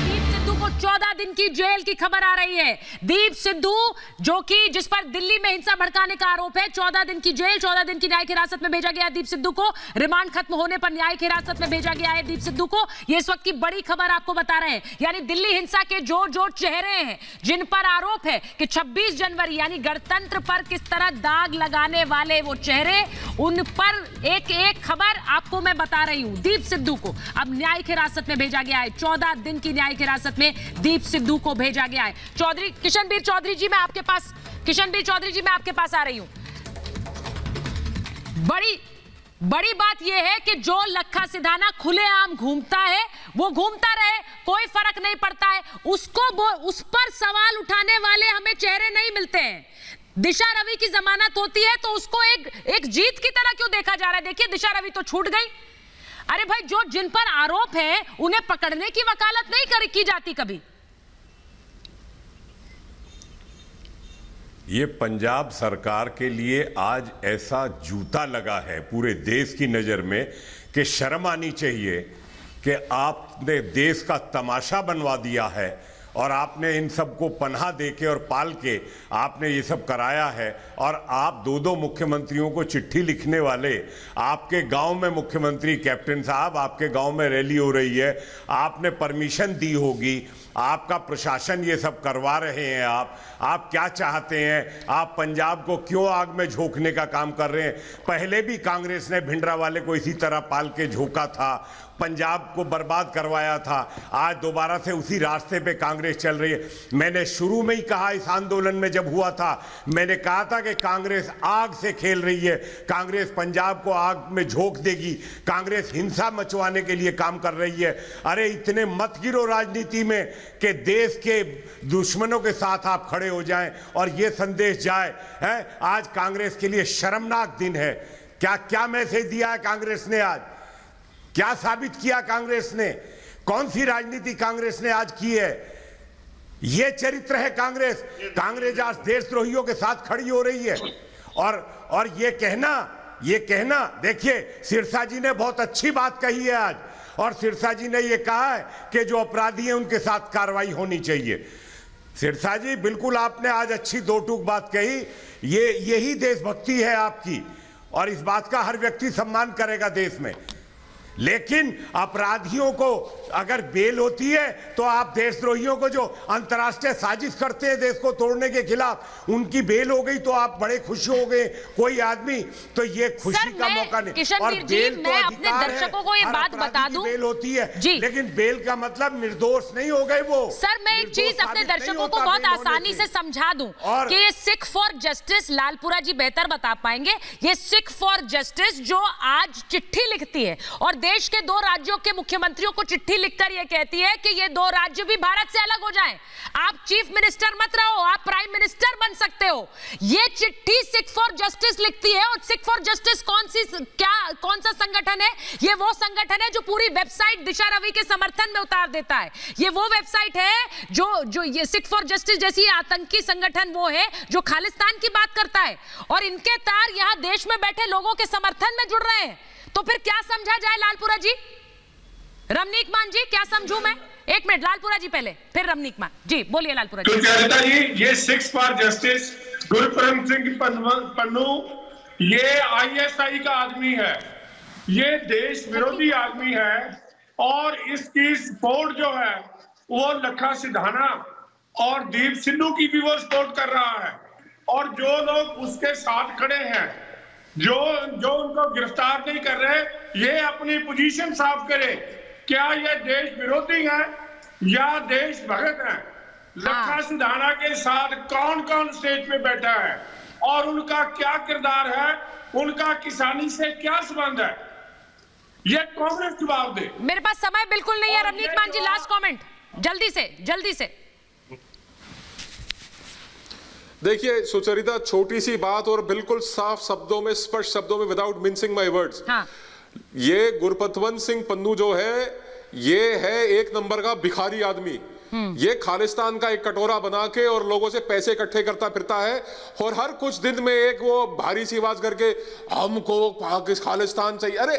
S1: दीप सिद्धू को 14 दिन की जेल की खबर आ रही है। दीप सिद्धू जो कि जिस पर दिल्ली में हिंसा भड़काने का आरोप है, 14 दिन की जेल, 14 दिन की न्यायिक हिरासत में भेजा गया है दीप सिद्धू को। रिमांड खत्म होने पर न्यायिक हिरासत में भेजा गया है दीप सिद्धू को। ये इस वक्त की बड़ी खबर आपको बता रहे हैं। यानी दिल्ली हिंसा के जो चेहरे हैं, जिन पर आरोप है कि 26 जनवरी यानी गणतंत्र पर किस तरह दाग लगाने वाले वो चेहरे, उन पर एक एक खबर आपको मैं बता रही हूं। दीप सिद्धू को अब न्यायिक हिरासत में भेजा गया है। 14 दिन की न्यायिक हिरासत में दीप सिद्धू को भेजा गया है। किशनवीर चौधरी जी, मैं आपके पास आ रही हूं। बड़ी बात यह है कि जो लखा सिधाना खुलेआम घूमता है वो घूमता रहे, कोई फर्क नहीं पड़ता है उसको। उस पर सवाल उठाने वाले हमें चेहरे नहीं मिलते हैं। दिशा रवि की जमानत होती है तो उसको एक जीत की तरह क्यों देखा जा रहा है? देखिए, दिशा रवि तो छूट गई। अरे भाई, जिन पर आरोप है उन्हें पकड़ने की वकालत नहीं की जाती कभी।
S7: ये पंजाब सरकार के लिए आज ऐसा जूता लगा है पूरे देश की नजर में कि शर्म आनी चाहिए कि आपने देश का तमाशा बनवा दिया है और आपने इन सबको पनाह देके और पाल के आपने ये सब कराया है। और आप दो मुख्यमंत्रियों को चिट्ठी लिखने वाले, आपके गांव में मुख्यमंत्री कैप्टन साहब, आपके गांव में रैली हो रही है, आपने परमिशन दी होगी, आपका प्रशासन ये सब करवा रहे हैं। आप क्या चाहते हैं? आप पंजाब को क्यों आग में झोंकने का काम कर रहे हैं? पहले भी कांग्रेस ने भिंडरावाले को इसी तरह पाल के झोंका था, पंजाब को बर्बाद करवाया था। आज दोबारा से उसी रास्ते पे कांग्रेस चल रही है। मैंने शुरू में ही कहा, इस आंदोलन में जब हुआ था, मैंने कहा था कि कांग्रेस आग से खेल रही है, कांग्रेस पंजाब को आग में झोंक देगी, कांग्रेस हिंसा मचवाने के लिए काम कर रही है। अरे इतने मत गिरो राजनीति में कि देश के दुश्मनों के साथ आप खड़े हो जाएं और ये संदेश जाए है। आज कांग्रेस के लिए शर्मनाक दिन है। क्या मैसेज दिया है कांग्रेस ने? आज क्या साबित किया कांग्रेस ने? कौन सी राजनीति कांग्रेस ने आज की है? यह चरित्र है कांग्रेस। कांग्रेस आज देशद्रोहियों के साथ खड़ी हो रही है। और ये कहना देखिए, सिरसा जी ने बहुत अच्छी बात कही है आज, और सिरसा जी ने ये कहा है कि जो अपराधी हैं उनके साथ कार्रवाई होनी चाहिए। सिरसा जी, बिल्कुल आपने आज अच्छी दो टूक बात कही। यही देशभक्ति है आपकी, और इस बात का हर व्यक्ति सम्मान करेगा देश में। लेकिन अपराधियों को अगर बेल होती है तो आप देशद्रोहियों को जो अंतर्राष्ट्रीय साजिश करते हैं देश को तोड़ने के खिलाफ, उनकी बेल हो गई तो आप बड़े खुश हो गए कोई आदमी, तो ये खुशी का मौका नहीं। और बेल तो
S1: अपने दर्शकों को ये बात बता दूं,
S7: बेल होती है लेकिन बेल का मतलब निर्दोष नहीं हो गए वो।
S1: सर, मैं एक चीज अपने दर्शकों को बहुत आसानी से समझा दूं कि ये सिख फॉर जस्टिस, लालपुरा जी बेहतर बता पाएंगे, ये सिख फॉर जस्टिस जो आज चिट्ठी लिखती है और देश के 2 राज्यों के मुख्यमंत्रियों को चिट्ठी लिखकर यह कहती है कि ये 2 राज्य भी भारत से अलग हो जाएं। आप चीफ मिनिस्टर मत रहो, आप प्राइम मिनिस्टर बन सकते हो। ये चिट्ठी सिख फॉर जस्टिस लिखती है। और सिख फॉर जस्टिस कौन सा संगठन है? ये वो संगठन है जो पूरी वेबसाइट दिशा रवि के समर्थन में उतार देता है। ये वो वेबसाइट है जो ये सिख फॉर जस्टिस जैसी आतंकी संगठन वो है जो खालिस्तान की बात करता है, और इनके तार यहां देश में बैठे लोगों के समर्थन में जुड़ रहे हैं। तो फिर क्या समझा जाए लालपुरा जी? रमनीक मान जी, क्या समझू मैं? एक मिनट, लालपुरा जी पहले, फिर रमनीक मान जी। बोलिए लालपुरा जी।
S2: सुचरिता जी, ये six for justice Gurpreet Singh Pannu ये ISI का आदमी है, ये देश विरोधी आदमी है, और इसकी सपोर्ट जो है वो लखा सिधाना और दीप सिद्धू की भी वो सपोर्ट कर रहा है। और जो लोग उसके साथ खड़े हैं, जो उनको गिरफ्तार नहीं कर रहे, ये अपनी पोजीशन साफ करे। क्या ये देश विरोधी है या देश भगत है? लखा सिधाना के साथ कौन कौन स्टेज पे बैठा है और उनका क्या किरदार है, उनका किसानी से क्या संबंध है? ये कांग्रेस जवाब दे।
S1: मेरे पास समय बिल्कुल नहीं है। रवनीत मान जी, लास्ट कमेंट जल्दी से।
S9: देखिए सुचरिता, छोटी सी बात और बिल्कुल साफ शब्दों में, स्पष्ट शब्दों में, विदाउट मिंसिंग माय वर्ड्स,
S1: हाँ।
S9: ये गुरपतवंत सिंह पन्नू जो है, ये है एक नंबर का भिखारी आदमी। ये खालिस्तान का एक कटोरा बना के और लोगों से पैसे इकट्ठे करता फिरता है, और हर कुछ दिन में एक वो भारी सी आवाज करके हमको खालिस्तान चाहिए। अरे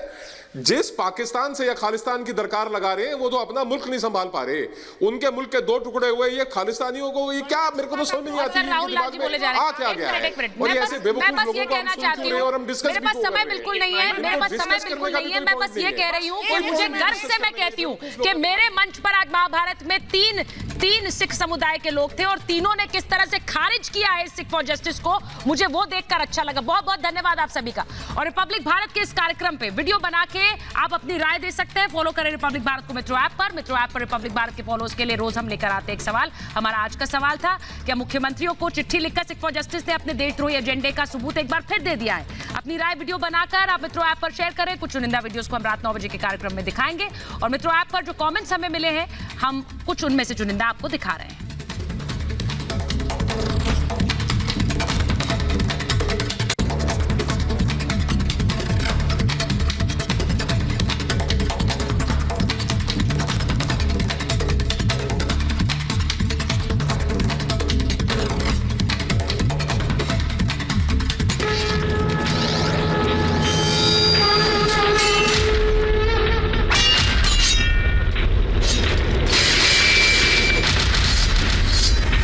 S9: जिस पाकिस्तान से या खालिस्तान की दरकार लगा रहे हैं वो तो अपना मुल्क नहीं संभाल पा रहे। उनके मुल्क के 2 टुकड़े हुए, ये खालिस्तानियों को ये क्या, मेरे को तो समझ नहीं आती
S1: राहुल लाल जी बोले जा रहे हैं।
S9: क्या गया है?
S1: और ये ऐसे बेवकूफ लोगों को
S9: कहना चाहती हूं, और हम डिस्कस
S1: मेरे पास समय बिल्कुल नहीं है। मैं बस ये कह रही हूँ कि मुझे गर्व से मैं कहती हूँ कि मेरे मंच पर आज महाभारत में तीन सिख समुदाय के लोग थे और तीनों ने किस तरह से खारिज किया है सिख फॉर जस्टिस को, मुझे वो देखकर अच्छा लगा। बहुत बहुत धन्यवाद आप सभी का। और रिपब्लिक भारत के इस कार्यक्रम पे वीडियो बना के आप अपनी राय दे सकते हैं। फॉलो करें रिपब्लिक भारत को मेट्रो ऐप पर रिपब्लिक भारत के फॉलोअर्स के लिए रोज हम लेकर आते हैं एक सवाल। हमारा आज का सवाल था, क्या मुख्यमंत्रियों को चिट्ठी लिखकर सिख फॉर जस्टिस ने अपने देशद्रोही एजेंडे का सबूत एक बार फिर दे दिया है? अपनी राय वीडियो बनाकर आप मेट्रो ऐप पर शेयर करें। कुछ चुनिंदा वीडियोस को हम रात 9 बजे के कार्यक्रम में दिखाएंगे और मेट्रो ऐप पर जो कमेंट्स हमें मिले हैं, हम कुछ उनमें से चुनिंदा आपको दिखा रहे हैं।